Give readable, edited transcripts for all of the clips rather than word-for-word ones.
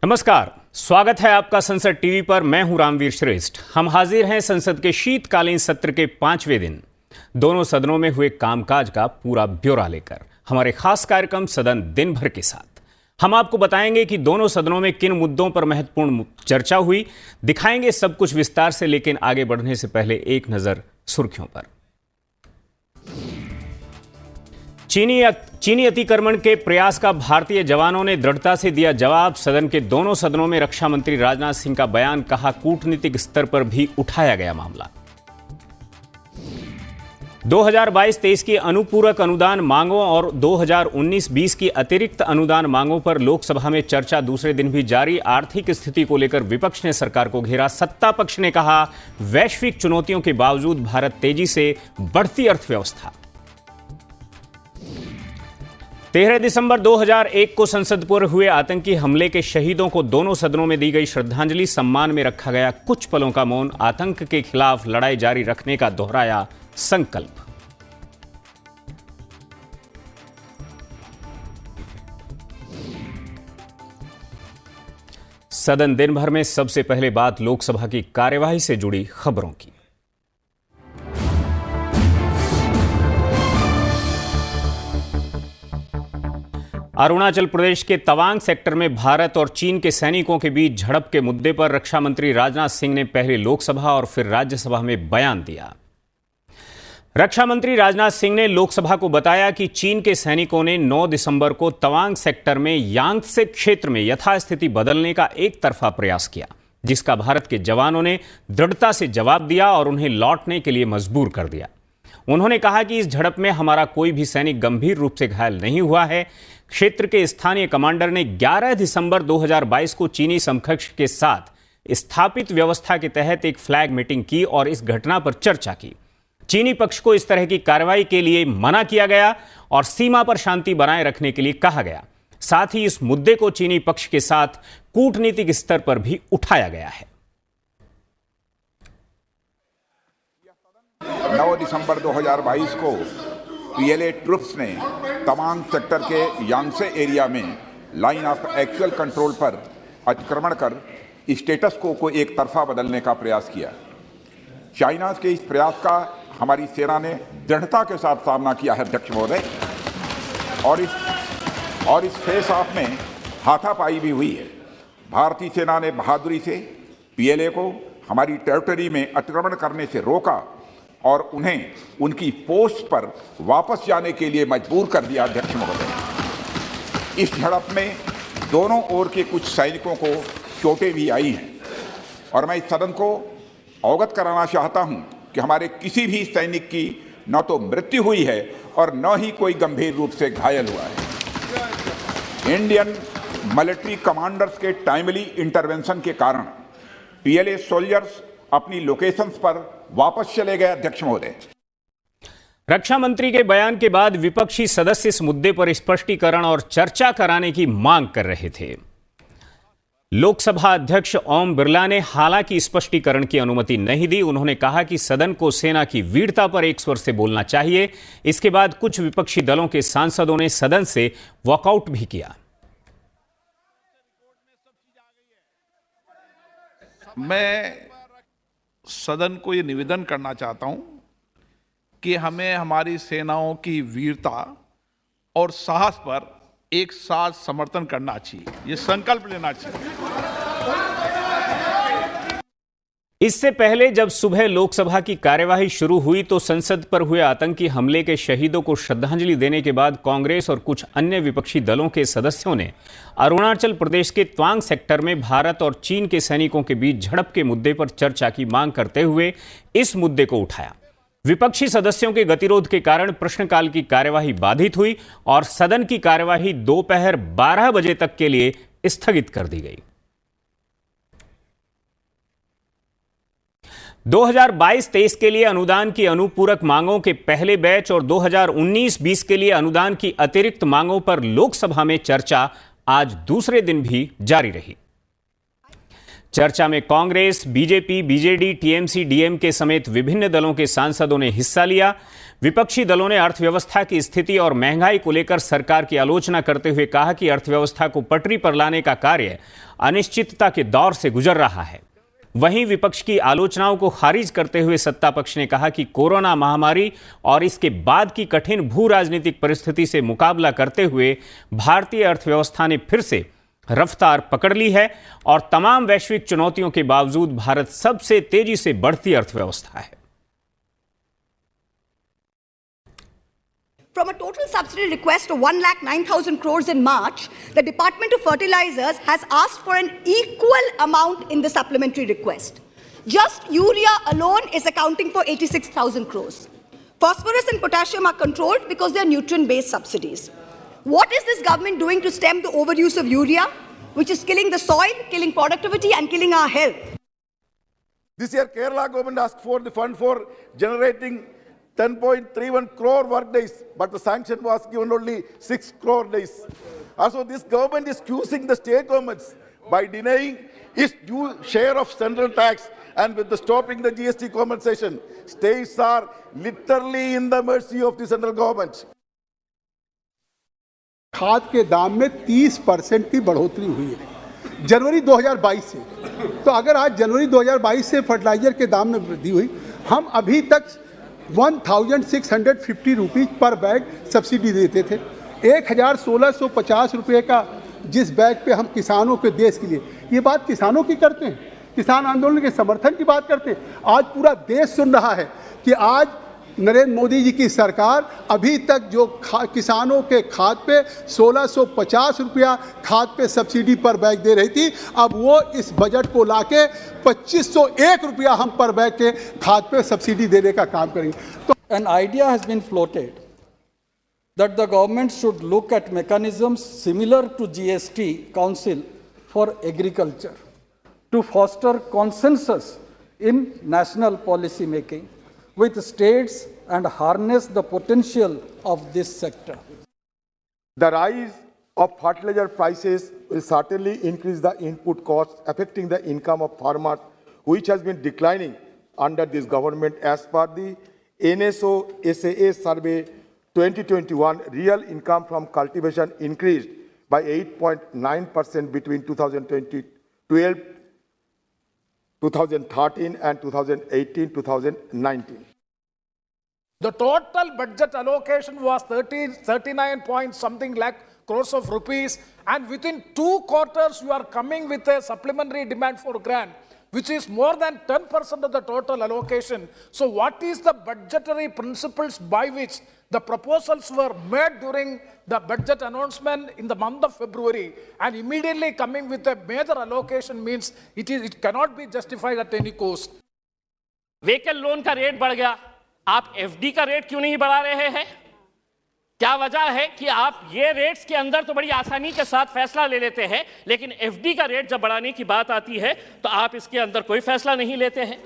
नमस्कार, स्वागत है आपका संसद टीवी पर। मैं हूं रामवीर श्रेष्ठ। हम हाजिर हैं संसद के शीतकालीन सत्र के 5वें दिन दोनों सदनों में हुए कामकाज का पूरा ब्यौरा लेकर हमारे खास कार्यक्रम सदन दिन भर के साथ हम आपको बताएंगे कि दोनों सदनों में किन मुद्दों पर महत्वपूर्ण चर्चा हुई। दिखाएंगे सब कुछ विस्तार से, लेकिन आगे बढ़ने से पहले एक नजर सुर्खियों पर। चीनी अतिक्रमण के प्रयास का भारतीय जवानों ने दृढ़ता से दिया जवाब। सदन के दोनों सदनों में रक्षा मंत्री राजनाथ सिंह का बयान, कहा कूटनीतिक स्तर पर भी उठाया गया मामला। 2022-23 की अनुपूरक अनुदान मांगों और 2019-20 की अतिरिक्त अनुदान मांगों पर लोकसभा में चर्चा दूसरे दिन भी जारी। आर्थिक स्थिति को लेकर विपक्ष ने सरकार को घेरा। सत्ता पक्ष ने कहा वैश्विक चुनौतियों के बावजूद भारत तेजी से बढ़ती अर्थव्यवस्था। 13 दिसंबर 2001 को संसद पर हुए आतंकी हमले के शहीदों को दोनों सदनों में दी गई श्रद्धांजलि। सम्मान में रखा गया कुछ पलों का मौन। आतंक के खिलाफ लड़ाई जारी रखने का दोहराया संकल्प। सदन दिन भर में सबसे पहले बात लोकसभा की कार्यवाही से जुड़ी खबरों की। अरुणाचल प्रदेश के तवांग सेक्टर में भारत और चीन के सैनिकों के बीच झड़प के मुद्दे पर रक्षा मंत्री राजनाथ सिंह ने पहले लोकसभा और फिर राज्यसभा में बयान दिया। रक्षा मंत्री राजनाथ सिंह ने लोकसभा को बताया कि चीन के सैनिकों ने 9 दिसंबर को तवांग सेक्टर में यांगत्से क्षेत्र में यथास्थिति बदलने का एक तरफा प्रयास किया, जिसका भारत के जवानों ने दृढ़ता से जवाब दिया और उन्हें लौटने के लिए मजबूर कर दिया। उन्होंने कहा कि इस झड़प में हमारा कोई भी सैनिक गंभीर रूप से घायल नहीं हुआ है। क्षेत्र के स्थानीय कमांडर ने 11 दिसंबर 2022 को चीनी समकक्ष के साथ स्थापित व्यवस्था के तहत एक फ्लैग मीटिंग की और इस घटना पर चर्चा की। चीनी पक्ष को इस तरह की कार्रवाई के लिए मना किया गया और सीमा पर शांति बनाए रखने के लिए कहा गया। साथ ही इस मुद्दे को चीनी पक्ष के साथ कूटनीतिक स्तर पर भी उठाया गया है। 9 दिसंबर 2022 को पीएलए ट्रुप्स ने तवांग सेक्टर के यांगत्से एरिया में लाइन ऑफ एक्चुअल कंट्रोल पर अतिक्रमण कर स्टेटस को एक तरफा बदलने का प्रयास किया। चाइना के इस प्रयास का हमारी सेना ने दृढ़ता के साथ सामना किया है अध्यक्ष महोदय, और इस फेस ऑफ में हाथापाई भी हुई है। भारतीय सेना ने बहादुरी से पीएलए को हमारी टेरिटरी में अतिक्रमण करने से रोका और उन्हें उनकी पोस्ट पर वापस जाने के लिए मजबूर कर दिया अध्यक्ष महोदय। इस झड़प में दोनों ओर के कुछ सैनिकों को चोटें भी आई हैं और मैं इस सदन को अवगत कराना चाहता हूं कि हमारे किसी भी सैनिक की न तो मृत्यु हुई है और न ही कोई गंभीर रूप से घायल हुआ है। इंडियन मिलिट्री कमांडर्स के टाइमली इंटरवेंशन के कारण पीएलए सोल्जर्स अपनी लोकेशंस पर वापस चले गए अध्यक्ष महोदय। रक्षा मंत्री के बयान के बाद विपक्षी सदस्य इस मुद्दे पर स्पष्टीकरण और चर्चा कराने की मांग कर रहे थे। लोकसभा अध्यक्ष ओम बिरला ने हालांकि स्पष्टीकरण की अनुमति नहीं दी। उन्होंने कहा कि सदन को सेना की वीरता पर एक स्वर से बोलना चाहिए। इसके बाद कुछ विपक्षी दलों के सांसदों ने सदन से वॉकआउट भी किया। मैं सदन को ये निवेदन करना चाहता हूं कि हमें हमारी सेनाओं की वीरता और साहस पर एक साथ समर्थन करना चाहिए, ये संकल्प लेना चाहिए। इससे पहले जब सुबह लोकसभा की कार्यवाही शुरू हुई तो संसद पर हुए आतंकी हमले के शहीदों को श्रद्धांजलि देने के बाद कांग्रेस और कुछ अन्य विपक्षी दलों के सदस्यों ने अरुणाचल प्रदेश के तवांग सेक्टर में भारत और चीन के सैनिकों के बीच झड़प के मुद्दे पर चर्चा की मांग करते हुए इस मुद्दे को उठाया। विपक्षी सदस्यों के गतिरोध के कारण प्रश्नकाल की कार्यवाही बाधित हुई और सदन की कार्यवाही दोपहर 12 बजे तक के लिए स्थगित कर दी गई। 2022-23 के लिए अनुदान की अनुपूरक मांगों के पहले बैच और 2019-20 के लिए अनुदान की अतिरिक्त मांगों पर लोकसभा में चर्चा आज दूसरे दिन भी जारी रही। चर्चा में Congress, BJP, BJD, TMC, DMK समेत विभिन्न दलों के सांसदों ने हिस्सा लिया। विपक्षी दलों ने अर्थव्यवस्था की स्थिति और महंगाई को लेकर सरकार की आलोचना करते हुए कहा कि अर्थव्यवस्था को पटरी पर लाने का कार्य अनिश्चितता के दौर से गुजर रहा है। वहीं विपक्ष की आलोचनाओं को खारिज करते हुए सत्ता पक्ष ने कहा कि कोरोना महामारी और इसके बाद की कठिन भू राजनीतिक परिस्थिति से मुकाबला करते हुए भारतीय अर्थव्यवस्था ने फिर से रफ्तार पकड़ ली है और तमाम वैश्विक चुनौतियों के बावजूद भारत सबसे तेजी से बढ़ती अर्थव्यवस्था है। From a total subsidy request of 1,09,000 crores in March, the Department of Fertilizers has asked for an equal amount in the supplementary request. Just urea alone is accounting for 86,000 crores. Phosphorus and potassium are controlled because they are nutrient-based subsidies. What is this government doing to stem the overuse of urea, which is killing the soil, killing productivity, and killing our health? This year, Kerala government asked for the fund for generating 10.31 crore work days, but the sanction was given only 6 crore days. Also, this government is accusing the state governments by denying its due share of central tax and with the stopping the GST compensation. States are literally in the mercy of the central government. खाद के दाम में 30% की बढ़ोतरी हुई है जनवरी 2022 से। तो अगर आज जनवरी 2022 से फर्टिलाइजर के दाम में वृद्धि हुई, हम अभी तक 1,650 रुपीज़ पर बैग सब्सिडी देते थे। 1,1650 रुपये का जिस बैग पे हम किसानों के देश के लिए, ये बात किसानों की करते हैं, किसान आंदोलन के समर्थन की बात करते हैं। आज पूरा देश सुन रहा है कि आज नरेंद्र मोदी जी की सरकार अभी तक जो किसानों के खाद पे 1,650 रुपया खाद पे सब्सिडी पर बैग दे रही थी, अब वो इस बजट को लाके 2,501 रुपया हम पर बैग के खाद पे सब्सिडी देने का काम करेंगे। तो an idea has been floated that the government should look at mechanisms similar to GST Council for Agriculture to foster consensus in national policy making with states and harness the potential of this sector. The rise of fertilizer prices will certainly increase the input costs, affecting the income of farmers, which has been declining under this government. As per the NSO SAA survey 2021, real income from cultivation increased by 8.9% between 2013 and 2018-2019. The total budget allocation was 39 point something lakh crores of rupees, and within 2 quarters you are coming with a supplementary demand for grant, which is more than 10% of the total allocation. So what is the budgetary principles by which the proposals were made during the budget announcement in the month of February, and immediately coming with a major allocation means it cannot be justified at any cost. Vehicle loan का rate बढ़ गया, आप FD का rate क्यों नहीं बढ़ा रहे हैं? क्या वजह है कि आप ये रेट्स के अंदर तो बड़ी आसानी के साथ फैसला ले लेते हैं, लेकिन एफडी का रेट जब बढ़ाने की बात आती है तो आप इसके अंदर कोई फैसला नहीं लेते हैं?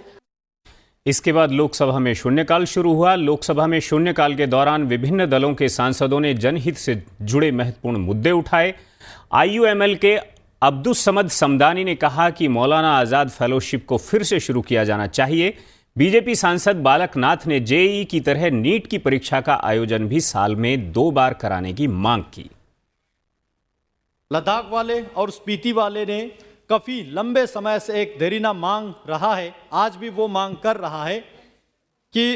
इसके बाद लोकसभा में शून्यकाल शुरू हुआ। लोकसभा में शून्यकाल के दौरान विभिन्न दलों के सांसदों ने जनहित से जुड़े महत्वपूर्ण मुद्दे उठाए। आईयूएमएल के अब्दुस समद समदानी ने कहा कि मौलाना आजाद फेलोशिप को फिर से शुरू किया जाना चाहिए। बीजेपी सांसद बालक नाथ ने जेईई की तरह नीट की परीक्षा का आयोजन भी साल में 2 बार कराने की मांग की। लद्दाख वाले और स्पीति वाले ने काफ़ी लंबे समय से एक देरीना मांग रहा है, आज भी वो मांग कर रहा है कि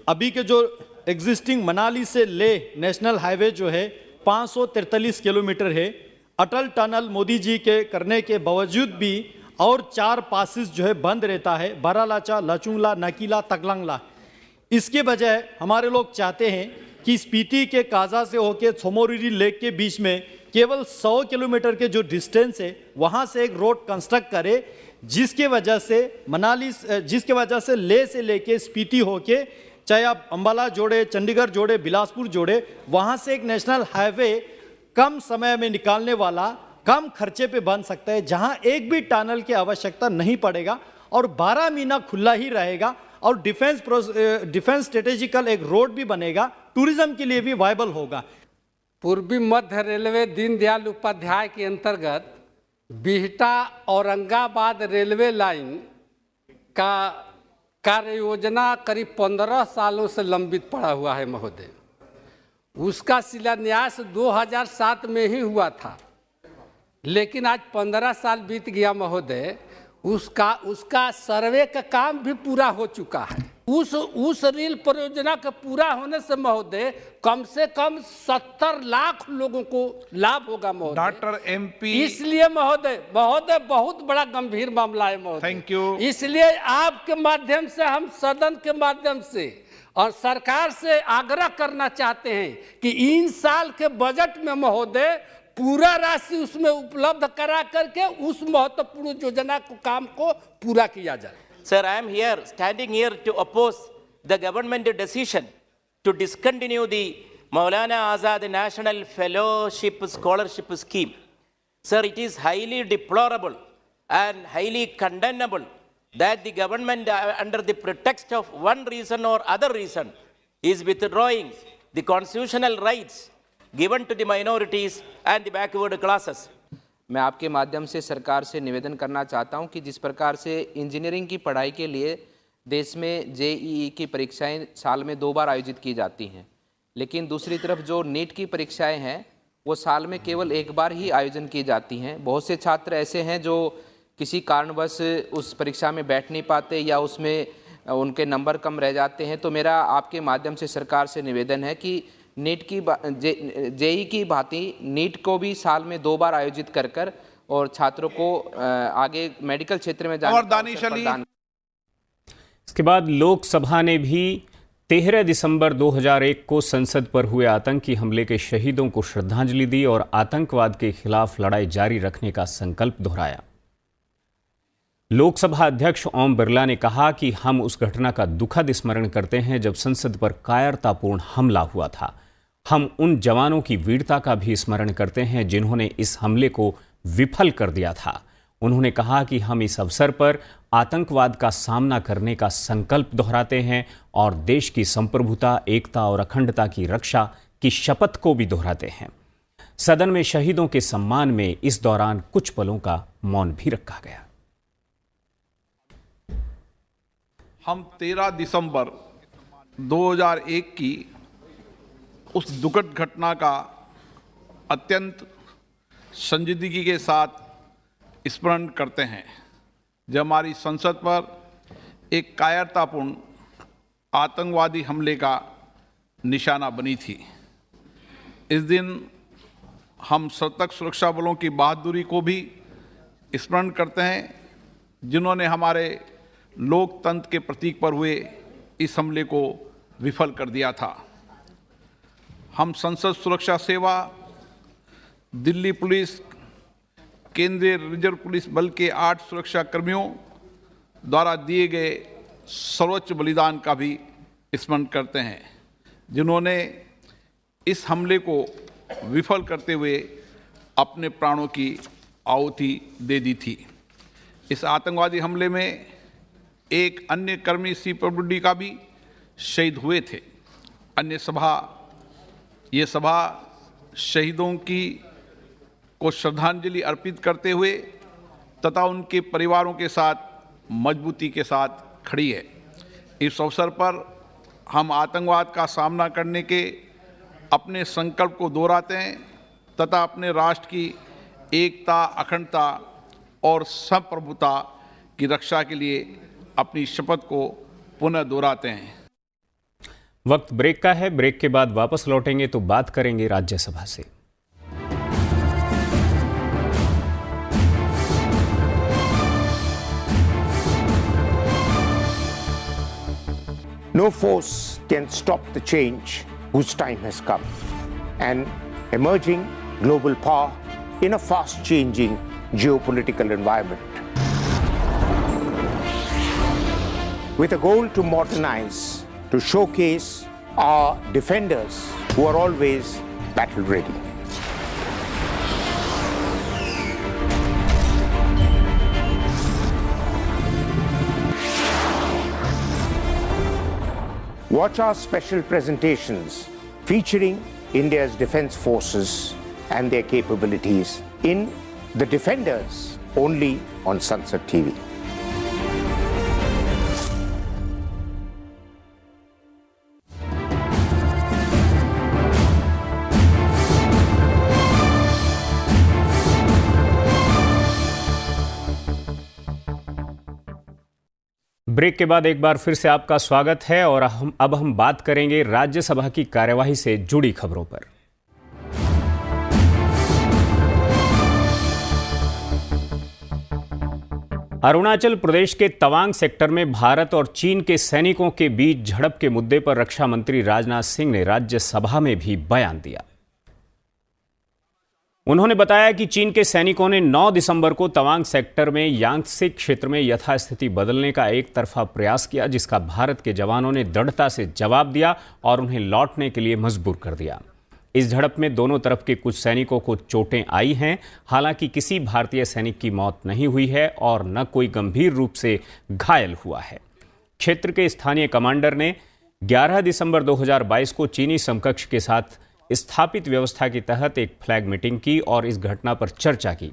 अभी के जो एग्जिस्टिंग मनाली से ले नेशनल हाईवे जो है 543 किलोमीटर है, अटल टनल मोदी जी के करने के बावजूद भी और 4 पासिस जो है बंद रहता है, बारालाचा, लचुंगला, नकीला, तकलंगला। इसके बजाय हमारे लोग चाहते हैं कि स्पीति के काजा से होकर सोमोरिरी लेक के बीच में केवल 100 किलोमीटर के जो डिस्टेंस है वहाँ से एक रोड कंस्ट्रक्ट करे, जिसके वजह से ले से लेके स्पीति होके चाहे आप अंबाला जोड़े, चंडीगढ़ जोड़े, बिलासपुर जोड़े, वहाँ से एक नेशनल हाईवे कम समय में निकालने वाला, कम खर्चे पे बन सकता है, जहां एक भी टनल की आवश्यकता नहीं पड़ेगा और 12 महीना खुला ही रहेगा और डिफेंस स्ट्रेटेजिकल एक रोड भी बनेगा, टूरिज्म के लिए भी वायबल होगा। पूर्वी मध्य रेलवे दीनदयाल उपाध्याय के अंतर्गत बिहटा औरंगाबाद रेलवे लाइन का कार्य योजना करीब 15 सालों से लंबित पड़ा हुआ है महोदय। उसका शिलान्यास 2007 में ही हुआ था, लेकिन आज 15 साल बीत गया महोदय। उसका सर्वे का काम भी पूरा हो चुका है। उस रेल परियोजना के पूरा होने से महोदय कम से कम 70 लाख लोगों को लाभ होगा महोदय। डॉक्टर MP, इसलिए महोदय बहुत बड़ा गंभीर मामला है महोदय। Thank you. इसलिए आपके माध्यम से हम सदन के माध्यम से और सरकार से आग्रह करना चाहते हैं कि इन साल के बजट में महोदय पूरा राशि उसमें उपलब्ध करा करके उस महत्वपूर्ण योजना को काम को पूरा किया जाए। Sir, I am here, standing here to oppose the government decision to discontinue the Maulana Azad National Fellowship Scholarship Scheme. Sir, it is highly deplorable and highly condemnable that the government, under the pretext of one reason or other reason, is withdrawing the constitutional rights given to the minorities and the backward classes. मैं आपके माध्यम से सरकार से निवेदन करना चाहता हूं कि जिस प्रकार से इंजीनियरिंग की पढ़ाई के लिए देश में JEE की परीक्षाएं साल में 2 बार आयोजित की जाती हैं, लेकिन दूसरी तरफ जो नीट की परीक्षाएं हैं वो साल में केवल 1 बार ही आयोजन की जाती हैं। बहुत से छात्र ऐसे हैं जो किसी कारणवश उस परीक्षा में बैठ नहीं पाते या उसमें उनके नंबर कम रह जाते हैं। तो मेरा आपके माध्यम से सरकार से निवेदन है कि नीट की JEE की भांति नीट को भी साल में 2 बार आयोजित कर और छात्रों को आगे मेडिकल क्षेत्र में जाने का अवसर प्रदान। इसके बाद लोकसभा ने भी 13 दिसंबर 2001 को संसद पर हुए आतंकी हमले के शहीदों को श्रद्धांजलि दी और आतंकवाद के खिलाफ लड़ाई जारी रखने का संकल्प दोहराया। लोकसभा अध्यक्ष ओम बिरला ने कहा कि हम उस घटना का दुखद स्मरण करते हैं जब संसद पर कायरतापूर्ण हमला हुआ था। हम उन जवानों की वीरता का भी स्मरण करते हैं जिन्होंने इस हमले को विफल कर दिया था। उन्होंने कहा कि हम इस अवसर पर आतंकवाद का सामना करने का संकल्प दोहराते हैं और देश की संप्रभुता, एकता और अखंडता की रक्षा की शपथ को भी दोहराते हैं। सदन में शहीदों के सम्मान में इस दौरान कुछ पलों का मौन भी रखा गया। हम 13 दिसंबर 2001 की उस दुखद घटना का अत्यंत संजीदगी के साथ स्मरण करते हैं जब हमारी संसद पर एक कायरतापूर्ण आतंकवादी हमले का निशाना बनी थी। इस दिन हम सतर्क सुरक्षा बलों की बहादुरी को भी स्मरण करते हैं जिन्होंने हमारे लोकतंत्र के प्रतीक पर हुए इस हमले को विफल कर दिया था। हम संसद सुरक्षा सेवा, दिल्ली पुलिस, केंद्रीय रिजर्व पुलिस बल के 8 सुरक्षा कर्मियों द्वारा दिए गए सर्वोच्च बलिदान का भी स्मरण करते हैं जिन्होंने इस हमले को विफल करते हुए अपने प्राणों की आहुति दे दी थी। इस आतंकवादी हमले में एक अन्य कर्मी CPWD का भी शहीद हुए थे। ये सभा शहीदों को श्रद्धांजलि अर्पित करते हुए तथा उनके परिवारों के साथ मजबूती के साथ खड़ी है। इस अवसर पर हम आतंकवाद का सामना करने के अपने संकल्प को दोहराते हैं तथा अपने राष्ट्र की एकता, अखंडता और संप्रभुता की रक्षा के लिए अपनी शपथ को पुनः दोहराते हैं। वक्त ब्रेक का है। ब्रेक के बाद वापस लौटेंगे तो बात करेंगे राज्यसभा से। No force can stop the change whose time has come. An emerging global power in a fast-changing geopolitical environment. With a goal to modernize, to showcase our defenders who are always battle ready. Watch our special presentations featuring India's defense forces and their capabilities in The Defenders, only on Sunset TV. Break के बाद एक बार फिर से आपका स्वागत है और अब हम बात करेंगे राज्यसभा की कार्यवाही से जुड़ी खबरों पर। अरुणाचल प्रदेश के तवांग सेक्टर में भारत और चीन के सैनिकों के बीच झड़प के मुद्दे पर रक्षा मंत्री राजनाथ सिंह ने राज्यसभा में भी बयान दिया। उन्होंने बताया कि चीन के सैनिकों ने 9 दिसंबर को तवांग सेक्टर में यांगत्से क्षेत्र में यथास्थिति बदलने का एक तरफा प्रयास किया, जिसका भारत के जवानों ने दृढ़ता से जवाब दिया और उन्हें लौटने के लिए मजबूर कर दिया। इस झड़प में दोनों तरफ के कुछ सैनिकों को चोटें आई हैं। हालांकि किसी भारतीय सैनिक की मौत नहीं हुई है और न कोई गंभीर रूप से घायल हुआ है। क्षेत्र के स्थानीय कमांडर ने 11 दिसंबर 2022 को चीनी समकक्ष के साथ स्थापित व्यवस्था के तहत एक फ्लैग मीटिंग की और इस घटना पर चर्चा की।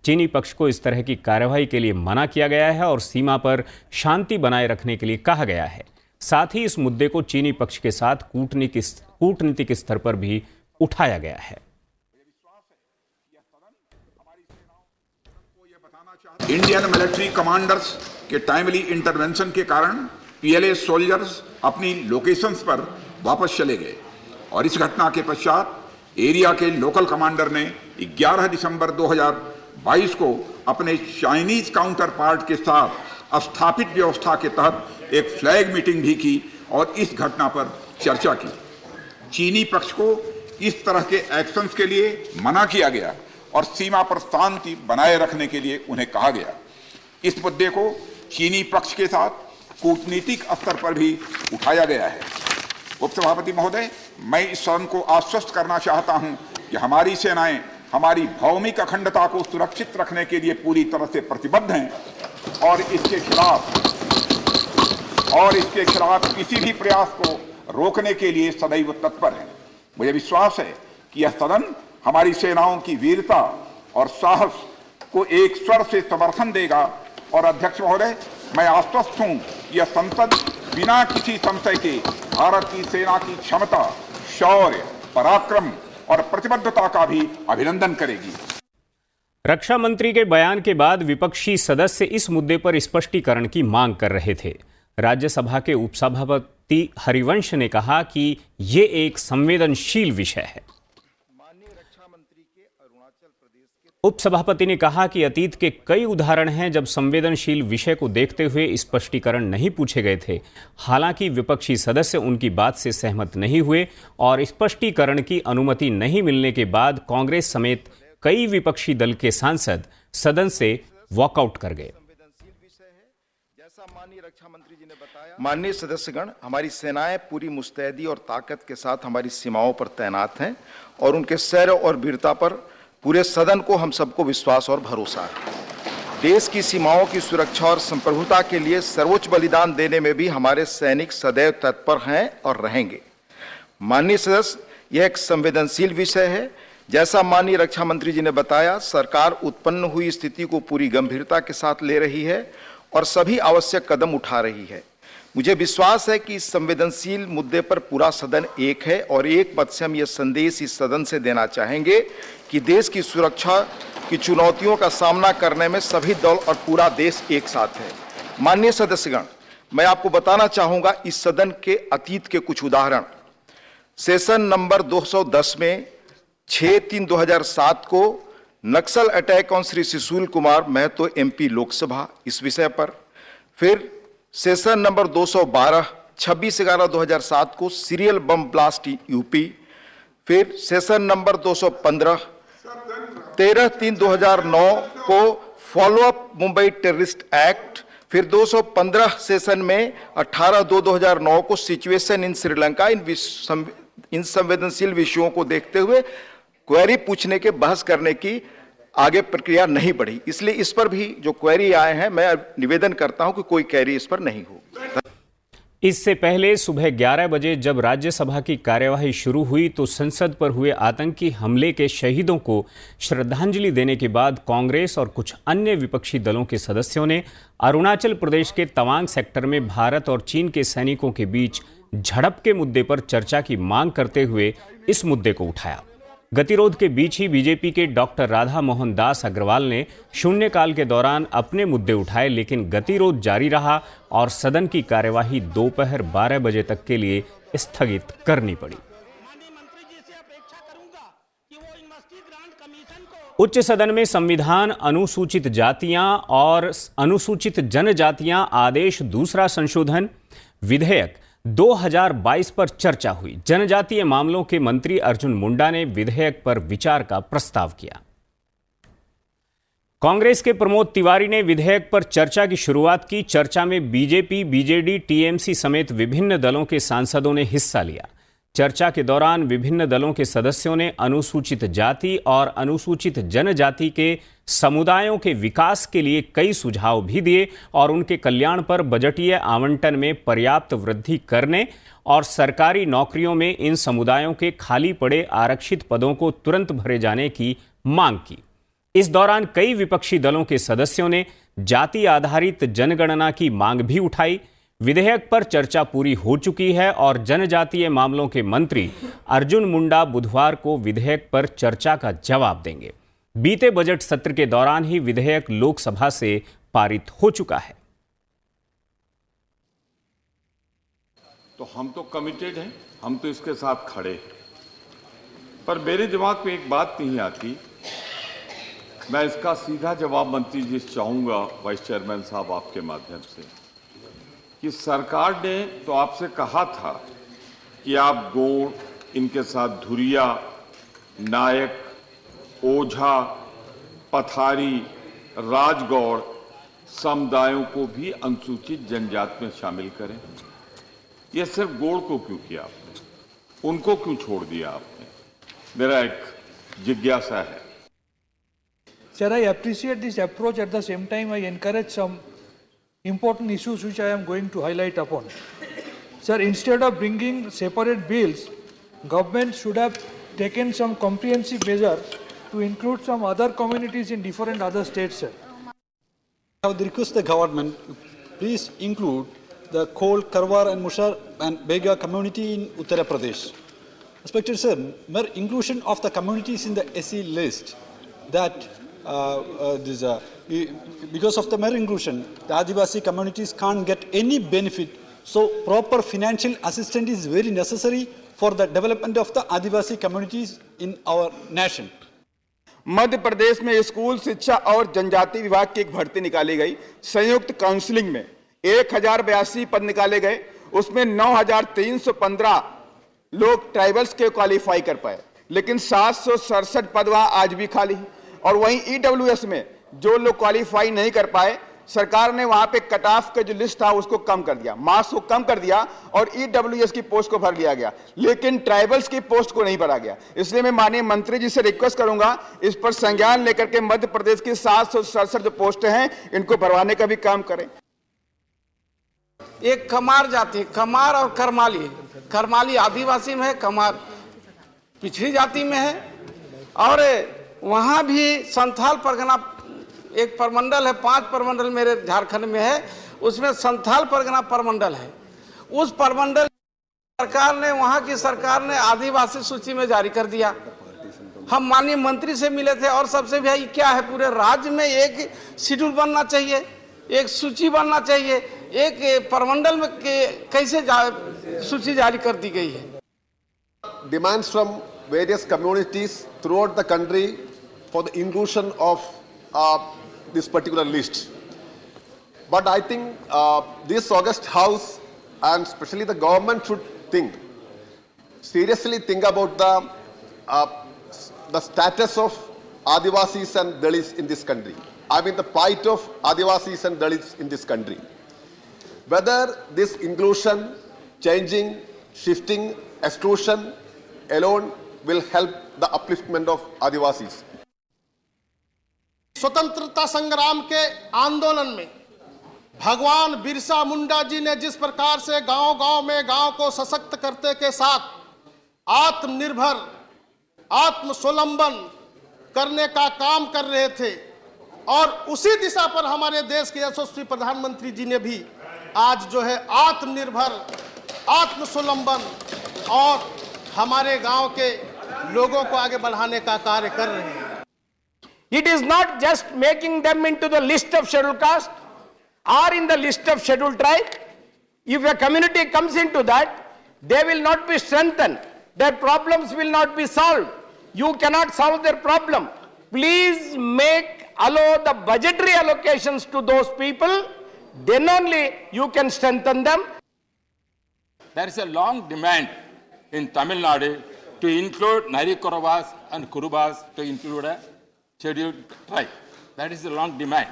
चीनी पक्ष को इस तरह की कार्रवाई के लिए मना किया गया है और सीमा पर शांति बनाए रखने के लिए कहा गया है। साथ ही इस मुद्दे को चीनी पक्ष के साथ कूटनीतिक स्तर पर भी उठाया गया है। इंडियन मिलिट्री कमांडर्स के टाइमली इंटरवेंशन के कारण पीएलए सोल्जर्स अपनी लोकेशंस पर वापस चले गए और इस घटना के पश्चात एरिया के लोकल कमांडर ने 11 दिसंबर 2022 को अपने चाइनीज काउंटर पार्ट के साथ स्थापित व्यवस्था के तहत एक फ्लैग मीटिंग भी की और इस घटना पर चर्चा की। चीनी पक्ष को इस तरह के एक्शंस के लिए मना किया गया और सीमा पर शांति बनाए रखने के लिए उन्हें कहा गया। इस मुद्दे को चीनी पक्ष के साथ कूटनीतिक स्तर पर भी उठाया गया है। उपसभापति महोदय, मैं इस सदन को आश्वस्त करना चाहता हूं कि हमारी सेनाएं हमारी भौमिक अखंडता को सुरक्षित रखने के लिए पूरी तरह से प्रतिबद्ध हैं और इसके खिलाफ किसी भी प्रयास को रोकने के लिए सदैव तत्पर हैं। मुझे विश्वास है कि यह सदन हमारी सेनाओं की वीरता और साहस को एक स्वर से समर्थन देगा और अध्यक्ष महोदय, मैं आश्वस्त हूं कि यह संसद बिना किसी संशय के भारत की सेना की क्षमता, शौर्य, पराक्रम और प्रतिबद्धता का भी अभिनंदन करेगी। रक्षा मंत्री के बयान के बाद विपक्षी सदस्य इस मुद्दे पर स्पष्टीकरण की मांग कर रहे थे। राज्यसभा के उपसभापति हरिवंश ने कहा कि ये एक संवेदनशील विषय है। उपसभापति ने कहा कि अतीत के कई उदाहरण हैं जब संवेदनशील विषय को देखते हुए स्पष्टीकरण नहीं पूछे गए थे। हालांकि विपक्षी सदस्य उनकी बात से सहमत नहीं हुए और स्पष्टीकरण की अनुमति नहीं मिलने के बाद कांग्रेस समेत कई विपक्षी दल के सांसद सदन से वॉकआउट कर गए। माननीय सदस्यगण, हमारी सेनाएं पूरी मुस्तैदी और ताकत के साथ हमारी सीमाओं पर तैनात हैं और उनके शौर्य और वीरता पर पूरे सदन को हम सबको विश्वास और भरोसा है। देश की सीमाओं की सुरक्षा और संप्रभुता के लिए सर्वोच्च बलिदान देने में भी हमारे सैनिक सदैव तत्पर हैं और रहेंगे। माननीय सदस्य, यह एक संवेदनशील विषय है। जैसा माननीय रक्षा मंत्री जी ने बताया, सरकार उत्पन्न हुई स्थिति को पूरी गंभीरता के साथ ले रही है और सभी आवश्यक कदम उठा रही है। मुझे विश्वास है कि इस संवेदनशील मुद्दे पर पूरा सदन एक है और एक मत से हम यह संदेश इस सदन से देना चाहेंगे कि देश की सुरक्षा की चुनौतियों का सामना करने में सभी दल और पूरा देश एक साथ है। माननीय सदस्यगण, मैं आपको बताना चाहूंगा इस सदन के अतीत के कुछ उदाहरण। सेशन नंबर 210 में 6/3/2007 को Naxal attack on Shri Sushil Kumar Mahato MP Lok Sabha, इस विषय पर। फिर सेशन नंबर 212 26/11/2007 को सीरियल बम ब्लास्ट यूपी। फिर सेशन नंबर 215 13/3/2009 को follow up Mumbai terrorist act. फिर 215 सेशन में 18/2/2009 को सिचुएशन इन श्रीलंका। इन संवेदनशील विषयों को देखते हुए क्वेरी पूछने के बहस करने की आगे प्रक्रिया नहीं बढ़ी, इसलिए इस पर भी जो क्वेरी आए हैं मैं निवेदन करता हूं कि कोई क्वेरी इस पर नहीं हो। इससे पहले सुबह 11 बजे जब राज्यसभा की कार्यवाही शुरू हुई तो संसद पर हुए आतंकी हमले के शहीदों को श्रद्धांजलि देने के बाद कांग्रेस और कुछ अन्य विपक्षी दलों के सदस्यों ने अरुणाचल प्रदेश के तवांग सेक्टर में भारत और चीन के सैनिकों के बीच झड़प के मुद्दे पर चर्चा की मांग करते हुए इस मुद्दे को उठाया। गतिरोध के बीच ही बीजेपी के डॉक्टर राधा मोहन दास अग्रवाल ने शून्यकाल के दौरान अपने मुद्दे उठाए, लेकिन गतिरोध जारी रहा और सदन की कार्यवाही दोपहर 12 बजे तक के लिए स्थगित करनी पड़ी। उच्च सदन में संविधान, अनुसूचित जातियां और अनुसूचित जनजातियां आदेश दूसरा संशोधन विधेयक 2022 पर चर्चा हुई। जनजातीय मामलों के मंत्री अर्जुन मुंडा ने विधेयक पर विचार का प्रस्ताव किया। कांग्रेस के प्रमोद तिवारी ने विधेयक पर चर्चा की शुरुआत की। चर्चा में बीजेपी, बीजेडी, टीएमसी समेत विभिन्न दलों के सांसदों ने हिस्सा लिया। चर्चा के दौरान विभिन्न दलों के सदस्यों ने अनुसूचित जाति और अनुसूचित जनजाति के समुदायों के विकास के लिए कई सुझाव भी दिए और उनके कल्याण पर बजटीय आवंटन में पर्याप्त वृद्धि करने और सरकारी नौकरियों में इन समुदायों के खाली पड़े आरक्षित पदों को तुरंत भरे जाने की मांग की। इस दौरान कई विपक्षी दलों के सदस्यों ने जाति आधारित जनगणना की मांग भी उठाई। विधेयक पर चर्चा पूरी हो चुकी है और जनजातीय मामलों के मंत्री अर्जुन मुंडा बुधवार को विधेयक पर चर्चा का जवाब देंगे। बीते बजट सत्र के दौरान ही विधेयक लोकसभा से पारित हो चुका है। तो हम तो कमिटेड हैं, हम तो इसके साथ खड़े हैं, पर मेरे दिमाग में एक बात नहीं आती। मैं इसका सीधा जवाब मंत्री जी से चाहूंगा, वाइस चेयरमैन साहब आपके माध्यम से, कि सरकार ने तो आपसे कहा था कि आप गोंड, इनके साथ धुरिया, नायक, ओझा, पथारी, राजगौड़ समुदायों को भी अनुसूचित जनजाति में शामिल करें। यह सिर्फ गोड़ को क्यों किया आपने, उनको क्यों छोड़ दिया आपने? मेरा एक जिज्ञासा है। Sir, I appreciate this approach. At the same time, I encourage some important issues which I am going to highlight upon. Sir, instead of bringing separate bills, government should have taken some comprehensive measure to include some other communities in different other states, sir. I would request the government to please include the Kol, Karwar and Mushar and Bega community in Uttar Pradesh. Respected sir, mere inclusion of the communities in the SE list, that because of the mere inclusion, the Adivasi communities can't get any benefit. So proper financial assistance is very necessary for the development of the Adivasi communities in our nation. Madhya Pradesh में school शिक्षा और जनजाति विभाग की एक भर्ती निकाली गई। संयुक्त काउंसलिंग में 1082 पद निकाले गए, उसमें 9315 लोग ट्राइबल्स के क्वालिफाई कर पाए, लेकिन 767 पद वहां आज भी खाली है। और वहीं ईडब्ल्यूएस में जो लोग क्वालिफाई नहीं कर पाए, सरकार ने वहां पे कट ऑफ का जो लिस्ट था उसको कम कर दिया, मार्क्स को कम कर दिया और ईडब्ल्यूएस की पोस्ट को भर लिया गया, लेकिन ट्राइबल्स की पोस्ट को नहीं भरा गया। इसलिए मैं माननीय मंत्री जी से रिक्वेस्ट करूंगा, इस पर संज्ञान लेकर के मध्य प्रदेश की 767 जो पोस्ट हैं इनको भरवाने का भी काम करें। एक कमार जाति, कमार और करमाली, करमाली आदिवासी में है, कमार पिछड़ी जाति में है। और वहां भी संथाल परगना एक परमंडल है, 5 परमंडल मेरे झारखंड में है, उसमें संथाल परगना परमंडल है। उस परमंडल सरकार ने, वहां की सरकार ने आदिवासी सूची में जारी कर दिया। हम माननीय मंत्री से मिले थे और सबसे भाई क्या है, पूरे राज्य में एक शेड्यूल बनना चाहिए, एक सूची बनना चाहिए, एक परमंडल में कैसे सूची जारी कर दी गई है। Demands from various communities throughout the country for the inclusion of this particular list. But I think this August House and especially the government should seriously think about the status of Adivasis and Dalits in this country. I mean the plight of Adivasis and Dalits in this country. Whether this inclusion, changing, shifting, exclusion alone will help the upliftment of भगवान बिरसा मुंडा जी ने जिस प्रकार से गांव-गांव में गांव को सशक्त करते के साथ आत्मनिर्भर, आत्मस्वावलंबन करने का काम कर रहे थे, और उसी दिशा पर हमारे देश के यशस्वी प्रधानमंत्री जी ने भी आज जो है आत्मनिर्भर, आत्मस्वावलंबन और हमारे गांव के लोगों को आगे बढ़ाने का कार्य कर रहे हैं। It is not just making them into the list of scheduled caste or in the list of scheduled tribe. If a community comes into that, they will not be strengthened. Their problems will not be solved. You cannot solve their problem. Please allow the budgetary allocations to those people. Then only you can strengthen them. There is a long demand in Tamil Nadu to include Narikuravas and Kurubas to include a scheduled tribe. That is a long demand.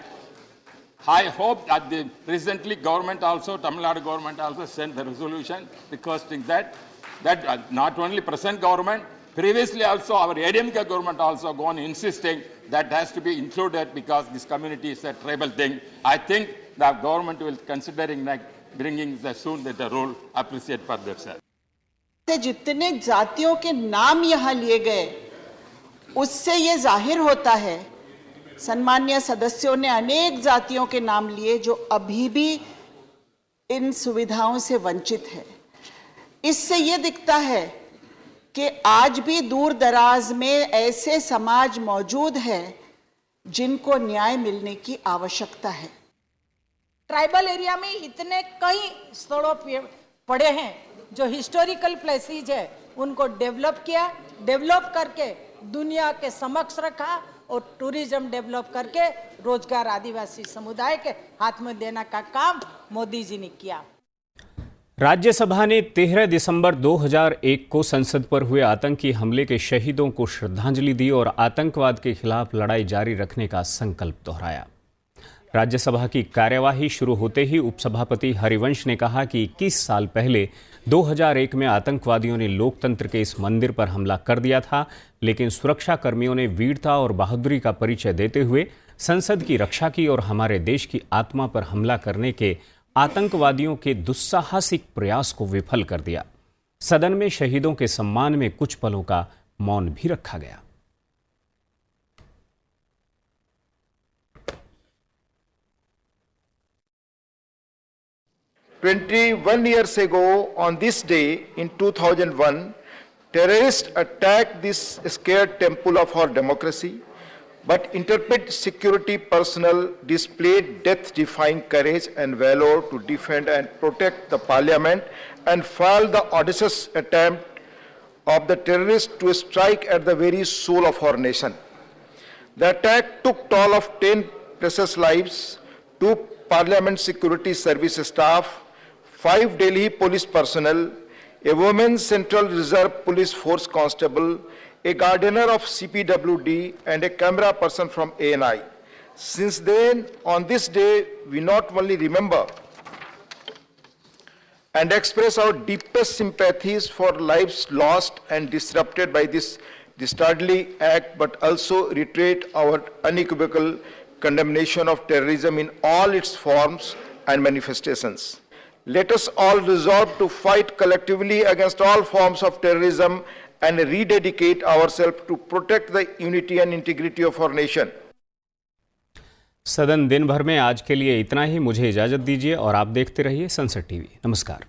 I hope that the recently government also, Tamil Nadu government also sent the resolution requesting that not only present government, previously also our ADMK government also gone insisting that has to be included because this community is a tribal thing. I think the government will considering like bringing soon the rule, appreciate for themselves. जितने जातियों के नाम यहाँ लिए गए उससे ये जाहिर होता है, सम्मानीय सदस्यों ने अनेक जातियों के नाम लिए जो अभी भी इन सुविधाओं से वंचित है। इससे ये दिखता है कि आज भी दूर दराज में ऐसे समाज मौजूद हैं जिनको न्याय मिलने की आवश्यकता है। ट्राइबल एरिया में इतने कई स्थलों पड़े हैं जो हिस्टोरिकल प्लेसेस है, उनको डेवलप किया, डेवलप करके दुनिया के समक्ष रखा और टूरिज्म डेवलप करके रोजगार आदिवासी समुदाय के हाथ में देने का काम मोदी जी ने किया। राज्यसभा ने 13 दिसंबर 2001 को संसद पर हुए आतंकी हमले के शहीदों को श्रद्धांजलि दी और आतंकवाद के खिलाफ लड़ाई जारी रखने का संकल्प दोहराया। राज्यसभा की कार्यवाही शुरू होते ही उपसभापति हरिवंश ने कहा कि 21 साल पहले 2001 में आतंकवादियों ने लोकतंत्र के इस मंदिर पर हमला कर दिया था, लेकिन सुरक्षा कर्मियों ने वीरता और बहादुरी का परिचय देते हुए संसद की रक्षा की और हमारे देश की आत्मा पर हमला करने के आतंकवादियों के दुस्साहसिक प्रयास को विफल कर दिया। सदन में शहीदों के सम्मान में कुछ पलों का मौन भी रखा गया। "21 years ago, on this day in 2001, terrorists attacked this scared temple of our democracy, but intrepid security personnel displayed death-defying courage and valor to defend and protect the parliament and foil the audacious attempt of the terrorists to strike at the very soul of our nation. The attack took toll of 10 precious lives, 2 parliament security service staff, 5 Delhi police personnel, a women's Central Reserve Police Force constable, a gardener of CPWD, and a camera person from ANI. Since then, on this day, we not only remember and express our deepest sympathies for lives lost and disrupted by this dastardly act, but also reiterate our unequivocal condemnation of terrorism in all its forms and manifestations. Let us all resolve to fight collectively against all forms of terrorism and rededicate ourselves to protect the unity and integrity of our nation. सदन दिन भर में आज के लिए इतना ही। मुझे इजाजत दीजिए और आप देखते रहिए संसद टीवी। नमस्कार।